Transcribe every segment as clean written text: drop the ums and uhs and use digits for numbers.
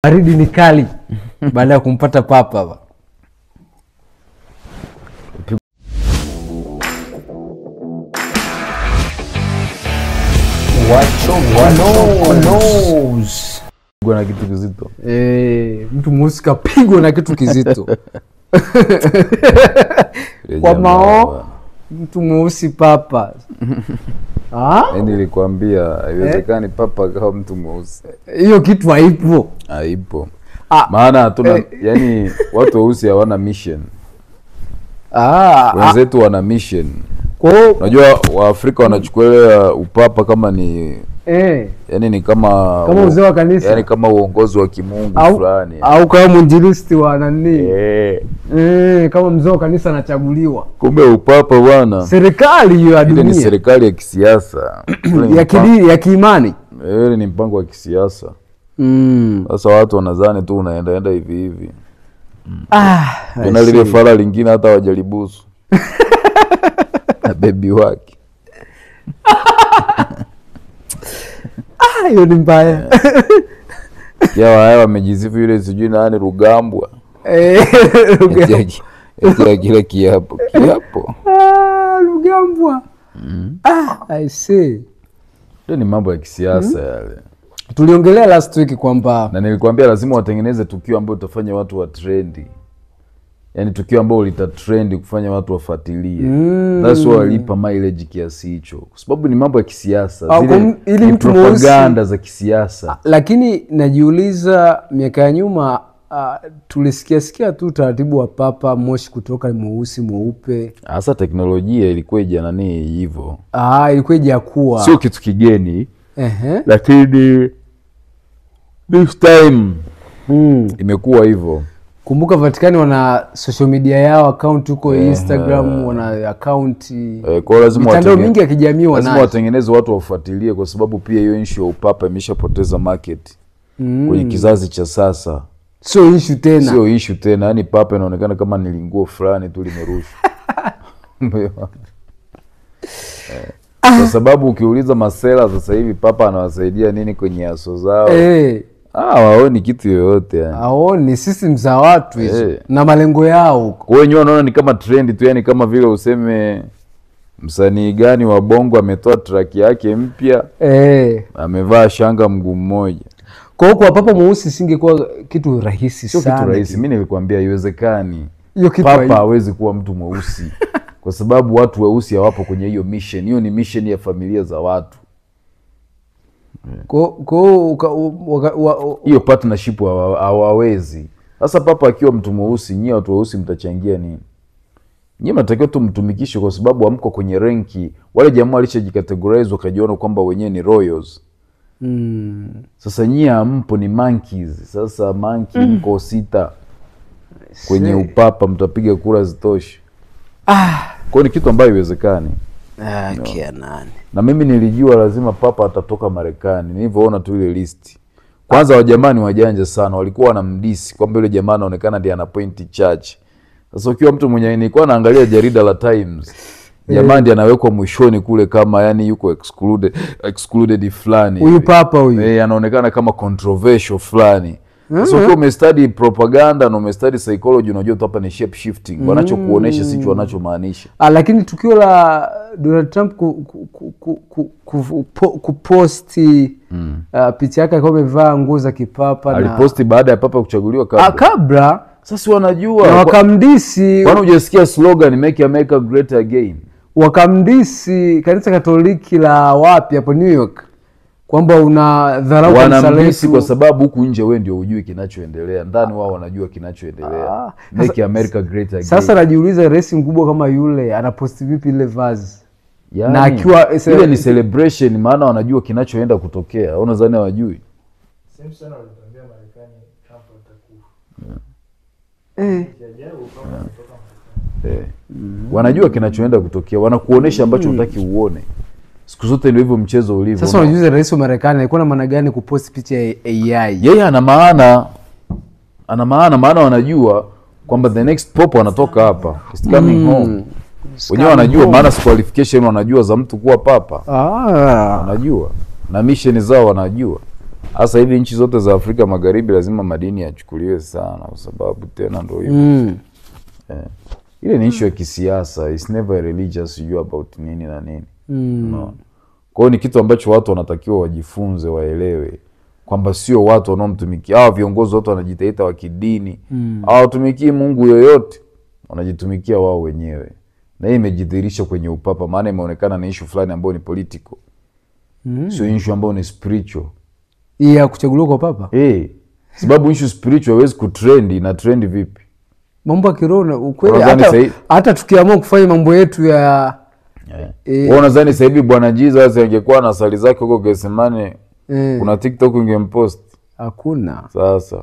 Baridi ni kali baada ya kumpata papa hapa. Pigwa na kitu kizito. Mtu mweusi kapigwa na kitu kizito. Kwa mao mtu mweusi papa. Yaani nilikwambia haiwezekani papa kama mtu mweusi. Hiyo kitu haipo. Haipo. Maana hatuna yani watu weusi hawana mission. Wenzetu wana mission. Kwa hiyo unajua Waafrika wanachukulia upapa kama ni yani ni kama uzee wa kanisa. Yani kama uongozi wa kimungu fulani. Au kama mwinjilisti wa nani? Kama mzee wa kanisa anachaguliwa. Kumbe upapa bwana. Serikali hiyo ya dunia. Ni serikali ya kisiasa. Ya kidini, ya kiimani. Ni mpango wa kisiasa. Sasa watu wanadhani tu unaenda hivi hivi. Kuna lile fala lingine hata wajalibusu. Na baby wake. Hiyo ni mbaya. Hao wamejizifu yule sijui nani Rugambwa. Kile kiapo. Rugambwa. I see. Ndio ni mambo ya kisiasa yale. Tuliongelea last week kwamba na nilikwambia lazima watengeneze tukio ambalo utafanya watu wa trendi. Yaani tukio ambalo litatrend kufanya watu wafuatilie. That's why walipa mileage kiasi hicho. Kwa sababu ni mambo ya kisiasa. Zile ili propaganda za kisiasa. Lakini najiuliza miaka ya nyuma tulisikia tu taratibu wa papa moshi kutoka mweusi mweupe. Hasa teknolojia ilikuwa ija nani hivyo. Ilikuwa ija kuwa. Sio kitu kigeni. Lakini this time imekuwa hivyo. Kumbuka Vatikani wana social media yao, account huko Instagram, wana account kwa lazima mitandao mingi ya kijamii wana. Lazima watengeneze watu wafuatilie kwa sababu pia hiyo issue ya upapa imeshapoteza market kwenye kizazi cha sasa. Sio issue tena. Yaani papa inaonekana kama ni linguo fulani tu limerushwa. Kwa sababu ukiuliza masela sasa hivi papa anawasaidia nini kwenye aso zao? Waoni kitu yoyote yani. Haoni system za watu hizo na malengo yao huko. Kwa hiyo unaona ni kama trend tu, yani kama vile useme msanii gani wa bongo ametoa track yake mpya amevaa shanga mguu mmoja. Kwa hiyo kwa papa mweusi singekuwa kitu rahisi sana. Sio kitu rahisi. Mimi nilikwambia haiwezekani. Papa hawezi kuwa mtu mweusi kwa sababu watu weusi hawapo kwenye hiyo mission. Hiyo ni mission ya familia za watu. Hiyo partnership hawawezi. Sasa papa akiwa mtu mweusi, nyie watu weusi mtachangia nini? Nyie mnatakiwa tu mtumikishe kwa sababu hamko kwenye renki. Wale jamaa walishajikategorize wakajiona kwamba wenyewe ni royals. Sasa nyie hampo, ni monkeys. Sasa monkey mko 6 kwenye upapa, mtapiga kura zitoshe. Kwa ni kitu ambayo haiwezekani. Nani. Na mimi nilijua lazima papa atatoka Marekani. Nilivyoona tu ile list. Kwanza wajamani wajanja sana, walikuwa wanamdisi kwamba yule jamaa anaonekana ndiye anapoint church. Sasa ukiwa mtu mwenye nilikuwa naangalia jarida la Times, jamaa ndiye anawekwa mwishoni kule kama yani yuko excluded fulani. Huyu papa huyu. Anaonekana kama controversial fulani. Sasa ukiwa umestudy propaganda na umestudy psychology, unajua tu hapa ni shape shifting. Wanachokuonesha sicho wanachomaanisha. Lakini tukio la Donald Trump kuposti picha yake akiwa amevaa nguo za kipapa, aliposti baada ya papa kuchaguliwa kabla. Sasa wanajua na wakamdisi. Kwani hujasikia slogan Make America Great Again? Wakamdisi kanisa Katoliki la wapi hapo New York kwamba unadharau kanisa letu kwa sababu huku nje wewe ndio hujui kinachoendelea, ndani wao wanajua kinachoendelea. Make America Great Again. Sasa najiuliza rais mkubwa kama yule anaposti vipi ile vazi? Yani, na akiwa ile ni celebration, maana wanajua kinachoenda kutokea. Unadhani hawajui? Same sana walitambia Marekani Trump atakufa. Wanajua kinachoenda kutokea, wanakuonesha ambacho hutaki uone. Siku zote ndio hivyo mchezo ulivyo. Sasa unajuza rais wa Marekani alikuwa na maana gani kupost picha ya AI? Yeye ana maana wanajua kwamba the next pope anatoka hapa. It's coming home. Wenyewe wanajua maana qualification wanajua za mtu kuwa papa. Wanajua. Na mission zao wanajua. Hasa hivi nchi zote za Afrika Magharibi lazima madini yachukuliwe sana, kwa sababu tena ndio hivyo. Ile ni issue ya kisiasa, it's never religious, you about nini na nini. No. Kwa hiyo ni kitu ambacho watu wanatakiwa wajifunze, waelewe kwamba sio watu wanaomtumikia. Hao viongozi wote wanajitaita wa kidini, hawatumikii Mungu yoyote, wanajitumikia wao wenyewe. Na hii imejidhihirisha kwenye upapa, maana imeonekana ni issue fulani ambayo ni political. Sio issue ambayo ni spiritual. Ya kuchaguliwa kwa papa? Sababu issue spiritual haiwezi kutrend, na trend vipi? Mambo ya kiroho ukweli, hata tukiamua kufanya mambo yetu ya wewe unadhani sasa hivi Bwana Jesus angekuwa na sali zake huko Gethsemane, kuna TikTok ungempost? Hakuna. Sasa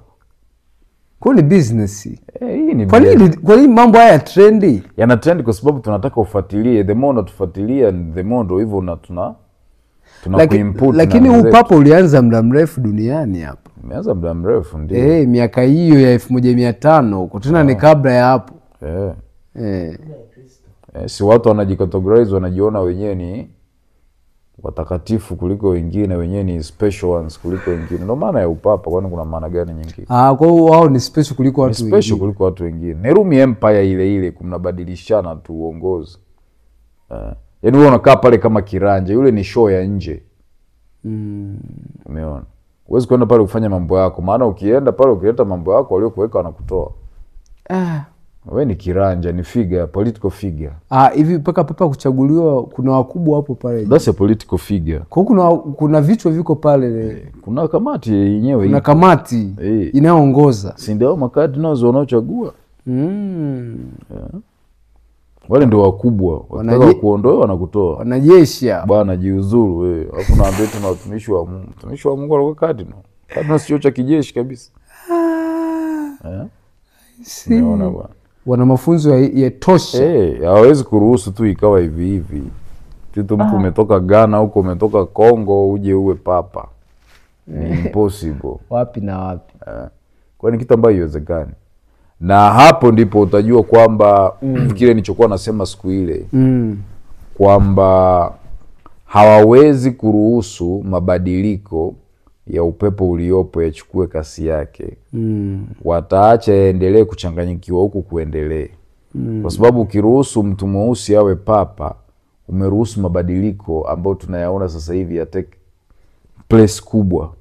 kwa ni business. Hii ni kwa nini mambo haya trendy? Yana trend kwa sababu tunataka ufuatilie, the more unatufuatilia the more ndio hivyo na tuna kuinput. Lakini upapa ulianza muda mrefu duniani hapa. Umeanza muda mrefu ndio. Miaka hiyo ya 1500 huko tena ni kabla ya hapo. Si watu wanajikategorize, wanajiona wenyewe ni watakatifu kuliko wengine, wenyewe ni special ones kuliko wengine. Ndio maana ya upapa, kwani kuna maana gani nyingine? Kwa hiyo wao ni special kuliko watu wengine. Special kuliko watu wengine. Ni Rumi Empire ile kumnabadilishana tu uongozi. Yaani wewe unakaa pale kama kiranja, yule ni show ya nje. Umeona? Huwezi kwenda pale kufanya mambo yako, maana ukienda pale ukileta mambo yako waliokuweka wanakutoa. Wewe ni kiranja, ni figure, political figure. Hivi mpaka papa kuchaguliwa kuna wakubwa hapo pale. That's a political figure. Kwa kuna vichwa viko pale. Kuna kamati yenyewe. Kuna kamati inayoongoza. Si ndio makardinals wanaochagua? Wale ndio wakubwa. Wanataka kuondoa wanakutoa. Wanajeshi bwana, jiuzuru wewe. Alafu naambia tuna watumishi wa Mungu. Watumishi wa Mungu alikuwa cardinal. Cardinal sio cha kijeshi kabisa. Unaona bwana. Wana mafunzo ya tosha. Hawezi kuruhusu tu ikawa hivi hivi. Kitu mtu umetoka Ghana huko, umetoka Kongo uje uwe papa. Ni impossible. Wapi na wapi. Kwa ni kitu ambacho haiwezekani. Na hapo ndipo utajua kwamba kile nilichokuwa nasema siku ile kwamba hawawezi kuruhusu mabadiliko ya upepo uliopo yachukue kasi yake. Wataacha yaendelee kuchanganyikiwa huku kuendelee. Kwa sababu ukiruhusu mtu mweusi awe papa, umeruhusu mabadiliko ambayo tunayaona sasa hivi ya take place kubwa.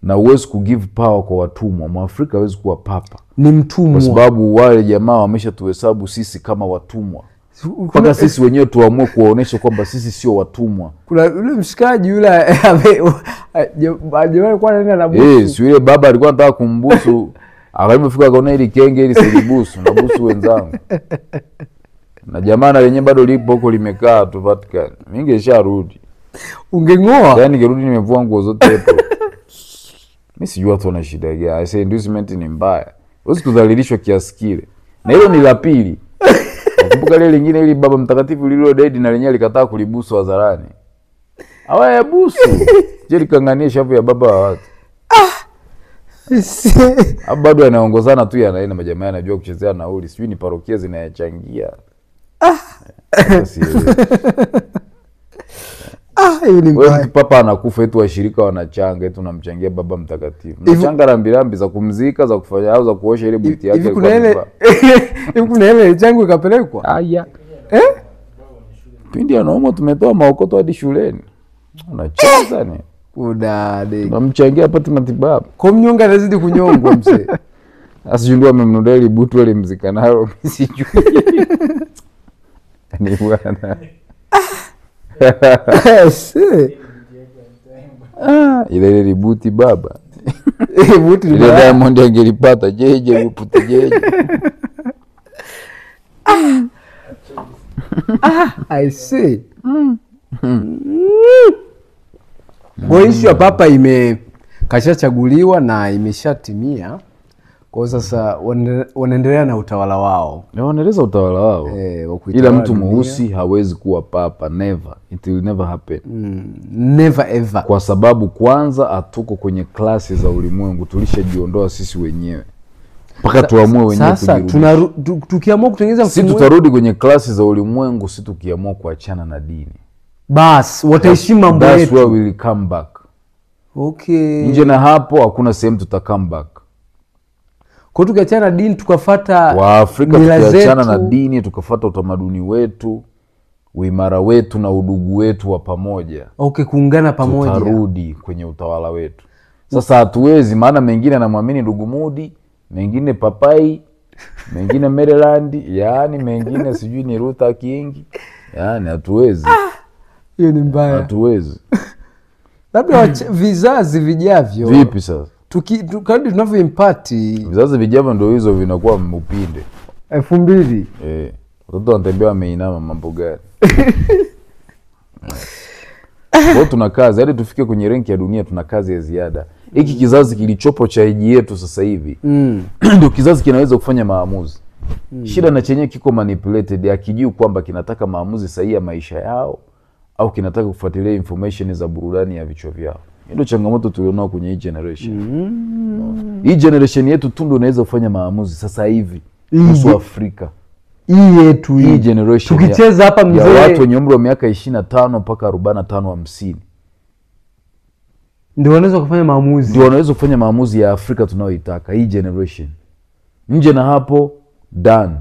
Na uwezi kugive power kwa watumwa. Mwafrika hawezi kuwa papa, ni mtumwa. Kwa sababu wale jamaa wameshatuhesabu sisi kama watumwa. Mpaka sisi wenyewe tuamue kuwaonesha kwamba sisi sio watumwa. Kuna yule mshikaji yule jamaa kwa nini anabusu? Si yule baba alikuwa anataka kumbusu, akalipofika akaona ile kenge ile silibusu, nabusu wenzangu. Na jamaa na lenyewe bado lipo huko limekaa tu Vatican. Mimi ningesharudi. Ungengoa? Yaani ningerudi nimevua nguo zote hapo. Mimi sijui watu wana shida gani. I say inducement ni mbaya. Huwezi kudhalilishwa kiasi kile. Na hilo ni la pili. Nakumbuka ile lingine ile baba mtakatifu lilo dead na lenyewe likataa kulibusu hadharani. Hawaya busu. Je, likangania shavu ya baba wa watu. Bado anaongozana tu yanaenda majamaa anajua kuchezea nauli. Sijui ni parokia zinayachangia. Wewe papa anakufa eti washirika wanachanga eti tunamchangia baba mtakatifu. Nachanga rambirambi za kumzika, za kufanya au za kuosha ile buti yake. Hivi kuna ile changu ikapelekwa? Pindi anaomba tumetoa maokoto hadi shuleni. Unacheza ni. Udade. Tunamchangia apate matibabu. Kwa mnyonga anazidi kunyongwa mzee. Asijua amemnunulia ile buti ile mzika nayo sijui. Ni bwana. Ile ributi baba. Buti ile Diamond angelipata jeje buti jeje. I see. Kwa hiyo papa kashachaguliwa na imeshatimia. Kwa sasa wanaendelea na utawala wao. Wanaendeleza utawala wao. Ila mtu mweusi hawezi kuwa papa, never. It will never happen. Never ever. Kwa sababu kwanza hatuko kwenye klasi za ulimwengu, tulishajiondoa sisi wenyewe. Mpaka tuamue wenyewe kujirudi. Sasa tukiamua kutengeneza mfumo, si tutarudi kwenye klasi za ulimwengu, si tukiamua kuachana na dini. Bas, wataheshimu mambo yetu. That's where we will come back. Okay. Nje na hapo hakuna sehemu tuta come back. Kwa tukiachana na dini tukafuata Waafrika mila tukiachana na zetu. dini tukafuata utamaduni wetu, uimara wetu na udugu wetu wa pamoja. Okay, kuungana pamoja. Tutarudi kwenye utawala wetu. Sasa hatuwezi, maana mengine anamwamini ndugu Mudi, mengine Papai, mengine Maryland, yani mengine sijui ni Luther King. Yani hatuwezi. Hiyo ni mbaya. Hatuwezi. Labda vizazi vijavyo. Vipi sasa? Kadri tunavyoimpati Vizazi vijavyo ndio hizo vinakuwa upinde. 2000. Watoto wanatembea wameinama mambo gani? Kwa tuna kazi, hadi tufike kwenye renki ya dunia tuna kazi ya ziada. Hiki kizazi kilichopo cha eji yetu sasa hivi ndio kizazi kinaweza kufanya maamuzi. Shida na chenye kiko manipulated, akijui kwamba kinataka maamuzi sahihi ya maisha yao au kinataka kufuatilia information za burudani ya vichwa vyao. Ndio changamoto tulionao kwenye hii generation. Hii generation yetu tu ndio inaweza kufanya maamuzi sasa hivi kuhusu Afrika. Hii yetu Hii generation tukicheza hapa mzee ya watu wenye umri wa miaka 25 mpaka 45 50 ndio wanaweza kufanya maamuzi. Ndio wanaweza kufanya maamuzi ya Afrika tunayoitaka, hii generation. Nje na hapo done.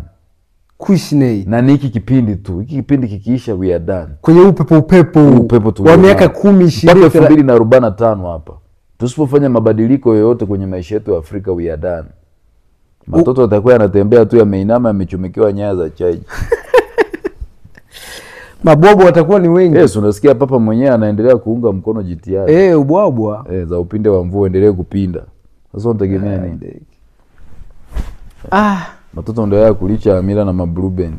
Kushney. Na ni hiki kipindi tu. Hiki kipindi kikiisha we are done. Kwenye upepo tu wa miaka 10 mpaka 2045 hapa. Tusipofanya mabadiliko yoyote kwenye maisha yetu ya Afrika we are done. Matoto watakuwa yanatembea tu yameinama yamechomekewa nyaya za chaji. Mabobo watakuwa ni wengi. Yes, unasikia papa mwenyewe anaendelea kuunga mkono jitihada. Ubwabwa. Za upinde wa mvua endelee kupinda. Sasa unategemea nini? Matoto ndio yao kulicha Amira na Blue Band.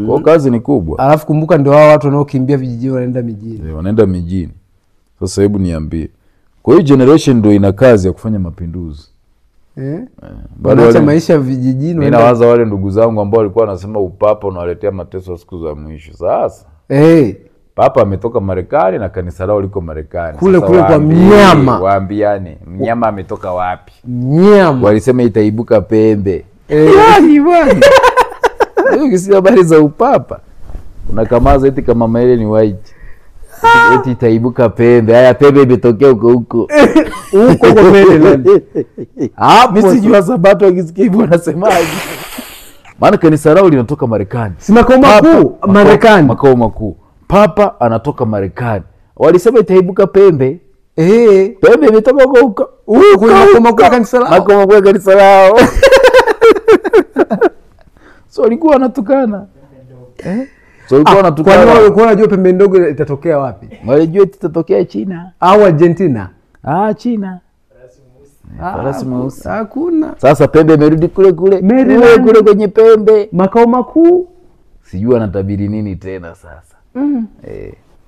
Kwa kazi ni kubwa. Alafu kumbuka ndio hao watu wanaokimbia vijijini wanaenda mijini. Wanaenda mijini. Sasa hebu niambie. Kwa hiyo generation ndio ina kazi ya kufanya mapinduzi. Bado maisha vijijini. Mimi nawaza wale ndugu zangu ambao walikuwa wanasema upapa unawaletea mateso siku za mwisho. Sasa Papa ametoka Marekani na kanisa lao liko Marekani. Kule kwa mnyama. Waambiane, mnyama ametoka wapi? Mnyama. Walisema itaibuka pembe. Yaani bwana. Hiyo kisi habari za upapa. Unakamaza eti kama mama ile ni white. Eti itaibuka pembe. Haya pembe imetokea huko. Huko kwa Maryland. Hapo mimi sijui Sabato akisikia hivyo anasemaje. Maana kanisa lao linatoka Marekani. Si makao makuu Marekani. Makao makuu. Papa anatoka Marekani. Walisema itaibuka pembe. Pembe imetoka huko. Makao makuu kanisa lao. Makao makuu kanisa lao. So walikuwa wanatukana. So walikuwa wanatukana. Kwa nini walikuwa wanajua pembe ndogo itatokea wapi? Walijua itatokea China au Argentina. China. Rasmus. Hakuna. Sasa pembe imerudi kule kule kwenye pembe. Makao makuu. Sijui anatabiri nini tena sasa.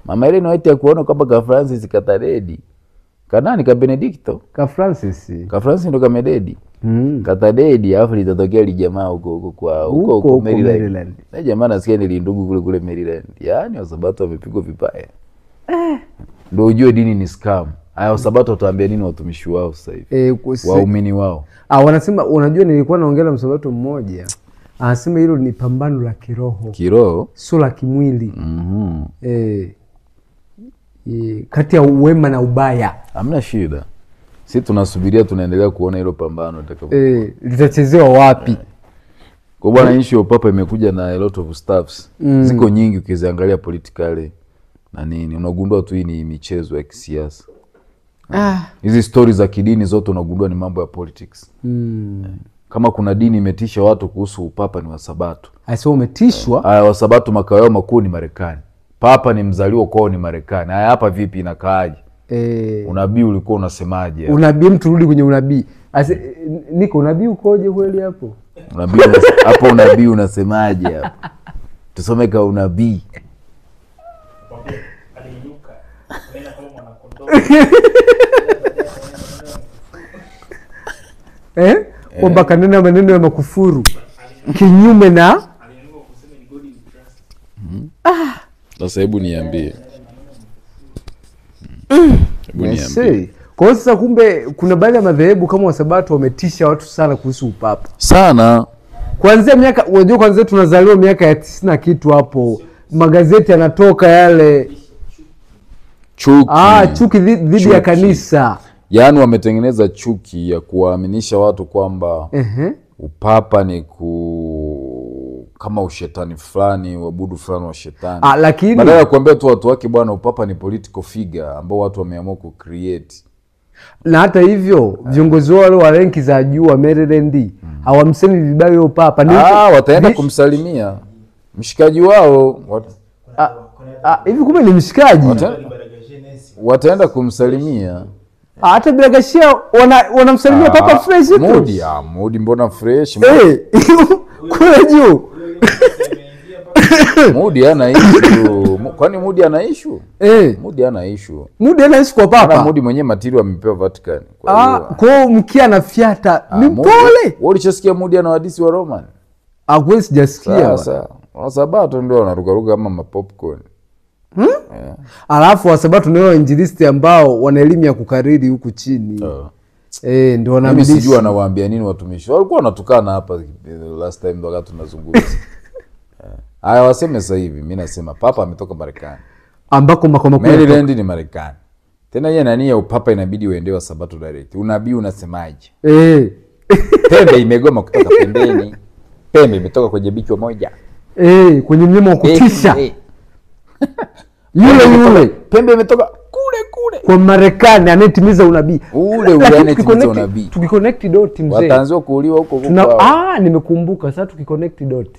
Mama ile niwaiti ya kuona kwamba ka Francis kataredi. Kanani ka Benedicto? Ka Francis ndo kamededi. Katadedi alafu litatokea lijamaa huko Maryland. Na jamaa nasikia ni ndugu kule Maryland. Yaani Wasabato wamepigwa vibaya. Ndio ujue dini ni scam. Haya Wasabato wataambia nini watumishi wao sasa hivi? Waumini wao. Wanasema unajua nilikuwa naongea na Msabato mmoja. Anasema hilo ni pambano la kiroho. Kiroho? Sio la kimwili. Kati ya wema na ubaya. Hamna shida. Sisi tunasubiria tunaendelea kuona hilo pambano litakapo. Litachezewa wapi? Kwa bwana issue ya papa imekuja na a lot of stuffs. Ziko nyingi ukiziangalia politically na nini. Unagundua tu hii ni michezo ya kisiasa. Hizi stories za kidini zote unagundua ni mambo ya politics. Kama kuna dini imetisha watu kuhusu upapa ni Wasabato. Sasa umetishwa? Wasabato makao yao makuu ni Marekani. Papa ni mzaliwa kwao ni Marekani. Hapa vipi inakaaje? Unabii ulikuwa unasemaje? Unabii turudi kwenye unabii. Niko unabii ukoje kweli hapo? Unabii hapo unabii unasemaje hapo? Tusome ka unabii. Aliinuka. Nenda kama mwanakondoo. Kwamba kanena maneno ya makufuru kinyume na aliinuka kusema ni God is trust. Sasa hebu niambie. Kwa hiyo sasa kumbe kuna baadhi ya madhehebu kama Wasabato wametisha watu sana kuhusu upapa. Sana. Kuanzia miaka unajua kwanza tunazaliwa miaka ya 90 na kitu hapo. Magazeti yanatoka yale. chuki dhidi ya kanisa. Yaani wametengeneza chuki ya kuwaaminisha watu kwamba upapa ni kama ushetani fulani, uabudu fulani wa shetani. Lakini badala ya kuambia tu watu wake bwana upapa ni political figure ambao watu wameamua ku-create. Na hata hivyo viongozi wale wa renki za juu wa Maryland hawamsemi vibaya huyo papa. Wataenda kumsalimia mshikaji wao. Hivi kumbe ni mshikaji. Wataenda kumsalimia. Hata Bergashia wanamsalimia papa fresh tu. Moody mbona fresh? Kule juu. Moody ana issue. Kwani Moody ana issue? Moody ana issue. Moody ana issue kwa papa. Moody mwenyewe material amepewa Vatican. Kwa mkia na fiata ni pole. Wewe ulishasikia Moody ana hadithi wa Roman? Kweli sijasikia. Sasa Wasabato ndio wanarukaruka kama mapopcorn. Alafu Wasabato ndio wainjilisti ambao wana elimu ya kukariri huku chini. Ndio wanamiliki. Mimi sijui anawaambia nini watumishi. Walikuwa wanatukana hapa last time wakati tunazungumza. Haya waseme sasa hivi, mimi nasema papa ametoka Marekani. Ambako makao Maryland ni Marekani. Tena yeye nani ya upapa inabidi uendewe Sabato direct. Unabii unasemaje? Pembe imegoma kutoka pembeni. Pembe imetoka kwenye bichwa moja. Kwenye mnyama wa kutisha. Yule pembe imetoka kule kwa Marekani anayetimiza unabii. Ule anayetimiza unabii. Tukiconnect dot mzee. Wataanza kuuliwa huko. Nimekumbuka sasa tukiconnect dot.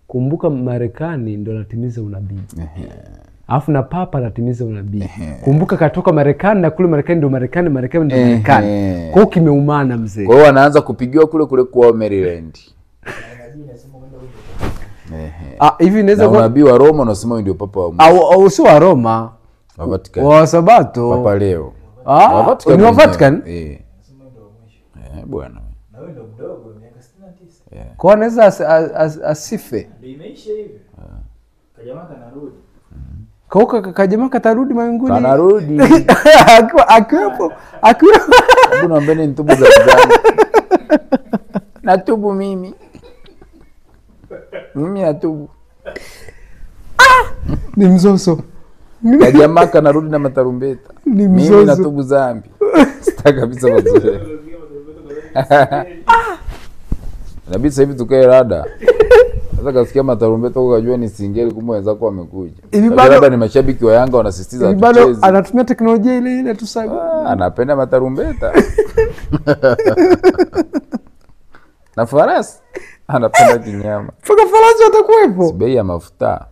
Kumbuka Marekani ndio anatimiza unabii. Alafu na papa anatimiza unabii. Kumbuka katoka Marekani na kule Marekani ndio Marekani ndio Marekani. Kwa hiyo kimeumana mzee. Kwa hiyo wanaanza kupigiwa kule kwa Maryland. Hivi inaweza kuwa unabii wa Roma unasema ndio papa wa au sio wa Roma? Wa Vatican. Wa Sabato. Papa Leo. Ni wa Vatican? Bwana. Na wewe ndio mdogo miaka 69. Kwa anaweza asife. Ndio imeisha hivi. Kajamaa kanarudi. Kauka kajamaa katarudi mawinguni. Kanarudi. Akiwepo. Mbona mbele nitubu za kuzani. Natubu mimi. Mimi natubu. Ni mzozo. Kajamaa kanarudi na matarumbeta. Mimi natubu dhambi. Sitaka kabisa mazoea. Inabidi sasa hivi tukae rada. Sasa kasikia matarumbeta ukajua ni singeli kumbe wenzako wamekuja. Labda ni mashabiki wa Yanga wanasisitiza tucheze. Bado anatumia teknolojia ile tu sasa. Anapenda matarumbeta. Na farasi anapenda kinyama. Paka farasi watakuwepo. Bei ya mafuta.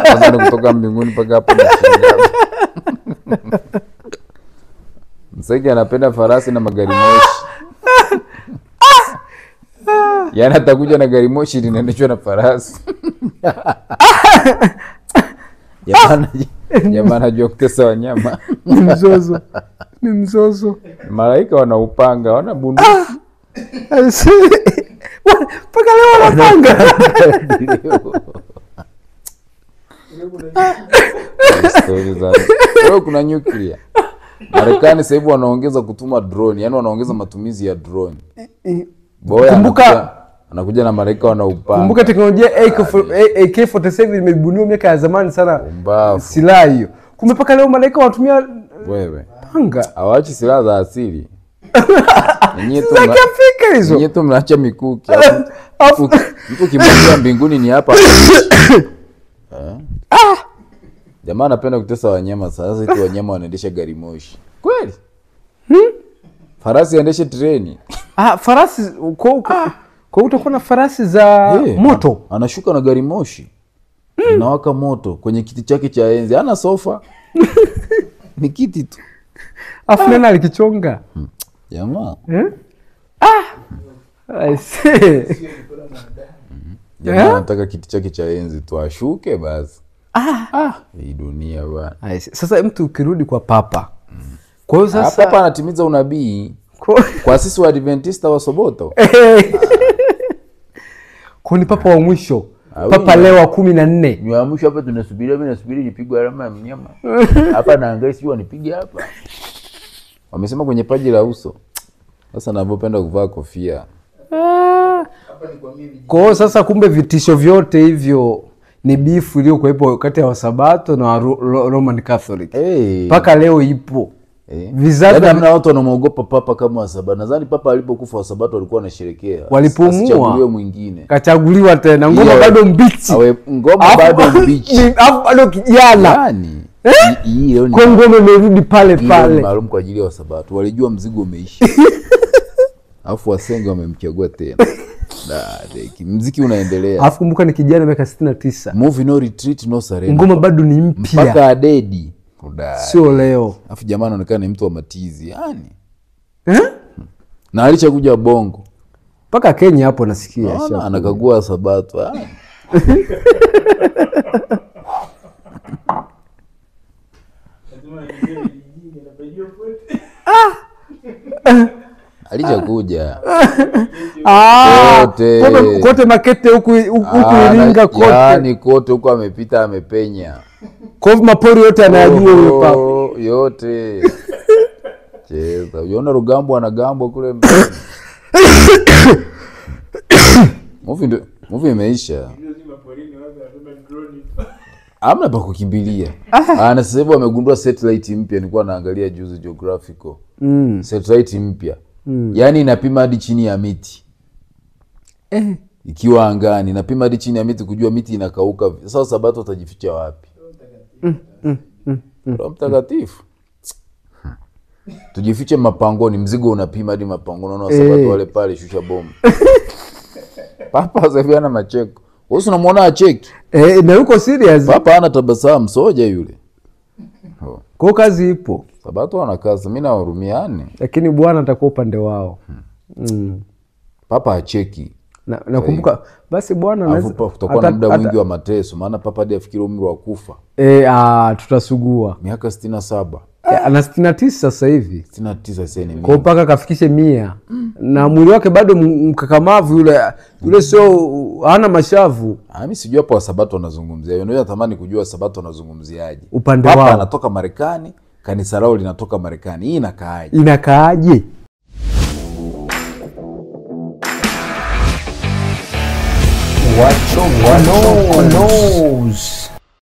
Sasa ni kutoka mbinguni mpaka hapo na shilingi. Msaki anapenda farasi na magari moshi. Yaani atakuja na gari moshi linaendeshwa na farasi. Jamaa anajua kutesa wanyama. Ni mzozo. Malaika wana upanga, wana bunduki. Paka leo wanapanga. Leo kuna nuclear. Marekani sasa hivi wanaongeza kutuma drone, yani wanaongeza matumizi ya drone. Boya kumbuka anakuja na malaika wana upanga. Kumbuka teknolojia AK47 imebuniwa miaka ya zamani sana. Silaha hiyo. Kumbe paka leo malaika watumia wewe panga. Hawaachi silaha za asili. Za Kiafrika hizo. Nyinyi tu mnaacha mikuki. Mtu kimwambia mbinguni ni hapa. Jamaa anapenda kutesa wanyama, sasa hivi wanyama wanaendesha gari moshi. Kweli? Farasi aendeshe treni. Farasi kwa utakuwa na farasi za moto. Anashuka na gari moshi. Inawaka moto kwenye kiti chake cha enzi. Hana sofa. Ni kiti tu. Afu nani alikichonga? Jamaa. I see. Jamaa anataka kiti chake cha enzi tu ashuke basi. Hii dunia bwana. Sasa mtu ukirudi kwa papa. Kwa hiyo sasa papa anatimiza unabii kwa sisi wa Adventista wa Sabato. Kwa ni papa wa mwisho. Papa Leo wa 14. Ni wa mwisho hapa tunasubiria, mimi nasubiri nipigwe alama ya mnyama. Hapa naangalia sio wanipige hapa. Wamesema kwenye paji la uso. Sasa ninapenda kuvaa kofia. Kwa hiyo sasa kumbe vitisho vyote hivyo ni beef iliyokuwepo kati ya Wasabato na Roman Catholic. Mpaka leo ipo. Vizazi na watu wanamuogopa papa kama Wasabato. Nadhani papa alipokufa Wasabato walikuwa wanasherehekea. Walipomua mwingine. Kachaguliwa tena. Ngoma bado mbichi. Ngoma bado mbichi. Alafu bado kijana. Yaani hiyo ni ngoma imerudi pale pale. Maalum kwa ajili ya Wasabato. Walijua mzigo umeisha. Alafu Wasenge wamemchagua tena. Muziki unaendelea. Alafu kumbuka ni kijana miaka 69. Move no retreat no surrender. Ngoma bado ni mpya. Mpaka adedi. Sio leo. Alafu jamaa anaonekana ni mtu wa matizi, yani. Na alichakuja Bongo. Mpaka Kenya hapo nasikia. Anakagua Sabato, yani. Alichakuja. Kote Makete huku Iringa kote. Yaani kote huku amepita amepenya. Kwa mapori yote anayajua huyo papa. Yote. Cheza. Unaona Rugambo anagambo kule. Movie imeisha. Hamna pa kukimbilia. Na sasa hivi wamegundua satellite mpya, nilikuwa naangalia juzi Geographical. Satellite mpya. Yaani inapima hadi chini ya miti. Ikiwa angani inapima hadi chini ya miti kujua miti inakauka. Sasa Sabato utajificha wapi? Roho Mtakatifu. Tujifiche mapangoni, mzigo unapima hadi mapangoni. Unaona Sabato wale pale shusha bomu. Papa sasa ana macheko. Wewe unamuona acheki? Na yuko serious. Papa ana tabasamu, soja yule. Kwa kazi ipo. Sabato ana kazi, mimi nawahurumiane. Lakini Bwana atakuwa upande wao. Papa acheki. Nakumbuka basi Bwana anaweza kutakuwa na muda mwingi wa mateso, maana papa hadi afikiri umri wa kufa. Tutasugua. Miaka 67. Ana 69 sasa hivi. 69 sasa ni. Kwa mpaka kafikishe 100. Na mwili wake bado mkakamavu yule sio hana mashavu. Mimi sijui hapo Wasabato wanazungumzia. Yeye natamani kujua Sabato wanazungumziaje. Upande wao. Papa anatoka Marekani, kanisa lao linatoka Marekani. Hii inakaaje? Inakaaje? What knows?